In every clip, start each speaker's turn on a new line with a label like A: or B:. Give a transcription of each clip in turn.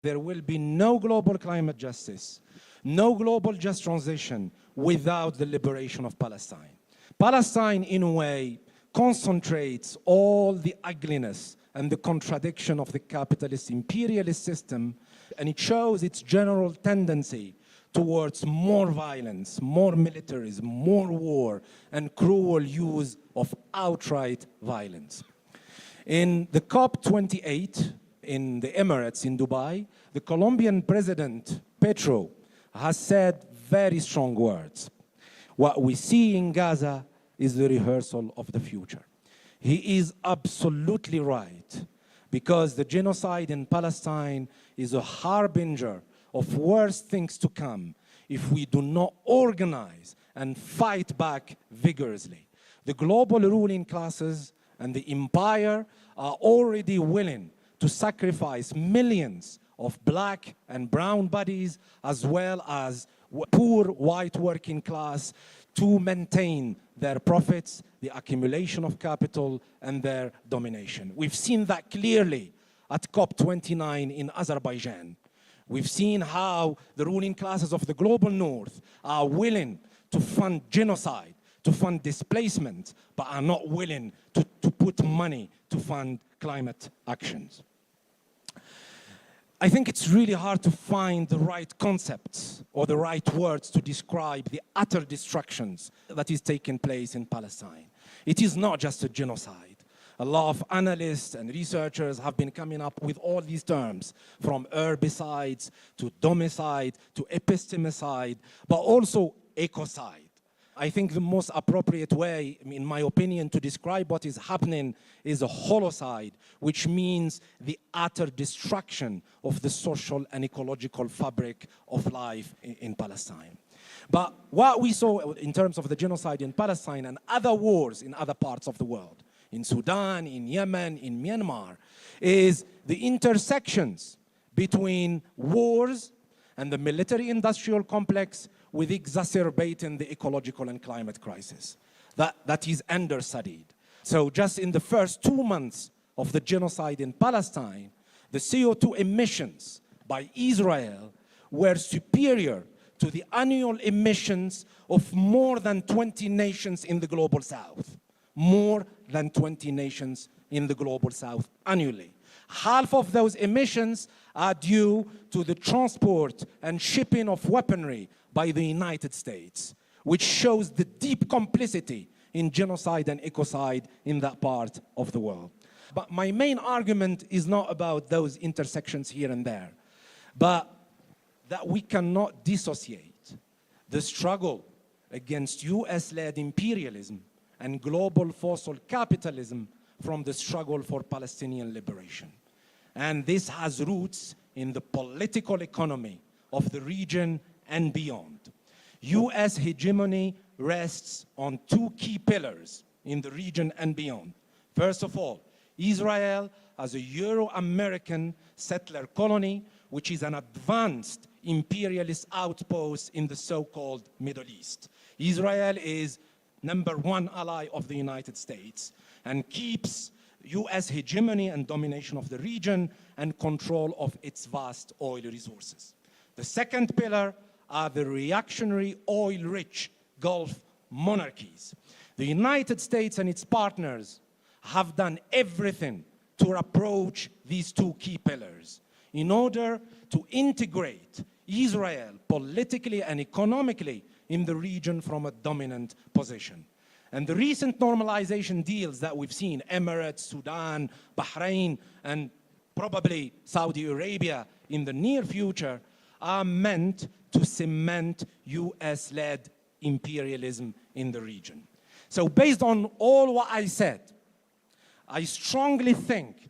A: There will be no global climate justice, no global just transition without the liberation of Palestine. Palestine, in a way, concentrates all the ugliness and the contradiction of the capitalist imperialist system, and it shows its general tendency towards more violence, more militarism, more war, and cruel use of outright violence. In the COP28 in the Emirates in Dubai, the Colombian president, Petro, has said very strong words. What we see in Gaza is the rehearsal of the future. He is absolutely right, because the genocide in Palestine is a harbinger of worse things to come if we do not organize and fight back vigorously. The global ruling classes and the empire are already willing to sacrifice millions of black and brown bodies, as well as poor white working class, to maintain their profits, the accumulation of capital, and their domination. We've seen that clearly at COP29 in Azerbaijan. We've seen how the ruling classes of the global north are willing to fund genocide, to fund displacement, but are not willing to put money to fund climate actions. I think it's really hard to find the right concepts or the right words to describe the utter destructions that is taking place in Palestine. It is not just a genocide. A lot of analysts and researchers have been coming up with all these terms, from herbicides to domicide to epistemicide, but also ecocide. I think the most appropriate way, in my opinion, to describe what is happening is a holocide, which means the utter destruction of the social and ecological fabric of life in Palestine. But what we saw in terms of the genocide in Palestine and other wars in other parts of the world, in Sudan, in Yemen, in Myanmar, is the intersections between wars and the military-industrial complex with exacerbating the ecological and climate crisis. That is understudied. So just in the first 2 months of the genocide in Palestine, the CO2 emissions by Israel were superior to the annual emissions of more than 20 nations in the global south. More than 20 nations in the global south annually. Half of those emissions are due to the transport and shipping of weaponry by the United States, which shows the deep complicity in genocide and ecocide in that part of the world. But my main argument is not about those intersections here and there, but that we cannot dissociate the struggle against US-led imperialism and global fossil capitalism from the struggle for Palestinian liberation. And this has roots in the political economy of the region and beyond. US hegemony rests on two key pillars in the region and beyond. First of all, Israel as a Euro-American settler colony, which is an advanced imperialist outpost in the so-called Middle East. Israel is #1 ally of the United States and keeps US hegemony and domination of the region and control of its vast oil resources. The second pillar are the reactionary oil-rich Gulf monarchies. The United States and its partners have done everything to approach these two key pillars in order to integrate Israel politically and economically in the region from a dominant position. And the recent normalization deals that we've seen, Emirates, Sudan, Bahrain, and probably Saudi Arabia in the near future, are meant to cement US-led imperialism in the region. So based on all what I said, I strongly think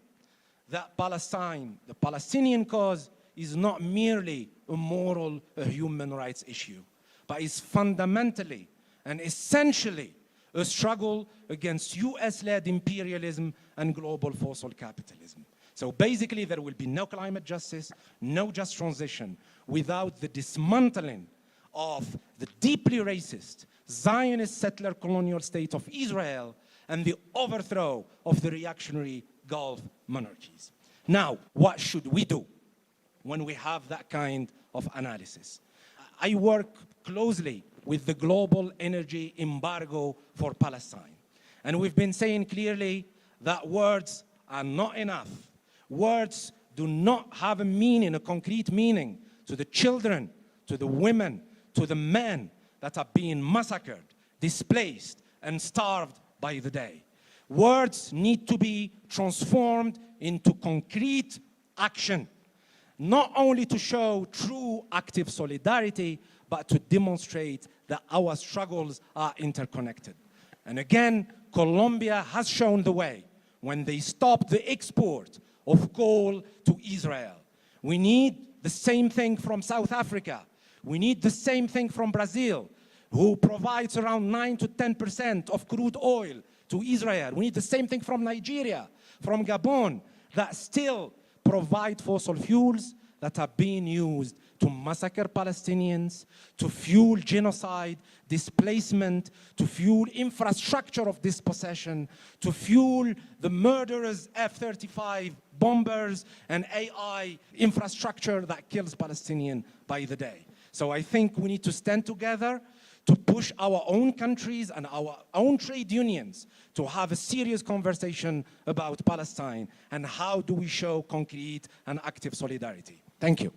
A: that Palestine, the Palestinian cause, is not merely a moral, a human rights issue, but is fundamentally and essentially a struggle against US-led imperialism and global fossil capitalism. So basically, there will be no climate justice, no just transition, without the dismantling of the deeply racist Zionist settler colonial state of Israel and the overthrow of the reactionary Gulf monarchies. Now, what should we do? when we have that kind of analysis. I work closely with the global energy embargo for Palestine. And we've been saying clearly that words are not enough. Words do not have a meaning, a concrete meaning to the children, to the women, to the men that are being massacred, displaced, and starved by the day. Words need to be transformed into concrete action, not only to show true active solidarity, but to demonstrate that our struggles are interconnected. And again, Colombia has shown the way when they stopped the export of coal to Israel. We need the same thing from South Africa. We need the same thing from Brazil, who provides around 9 to 10% of crude oil to Israel. We need the same thing from Nigeria, from Gabon, that still provide fossil fuels that are being used to massacre Palestinians, to fuel genocide, displacement, to fuel infrastructure of dispossession, to fuel the murderous F-35 bombers and AI infrastructure that kills Palestinians by the day. So I think we need to stand together to push our own countries and our own trade unions to have a serious conversation about Palestine and how do we show concrete and active solidarity. Thank you.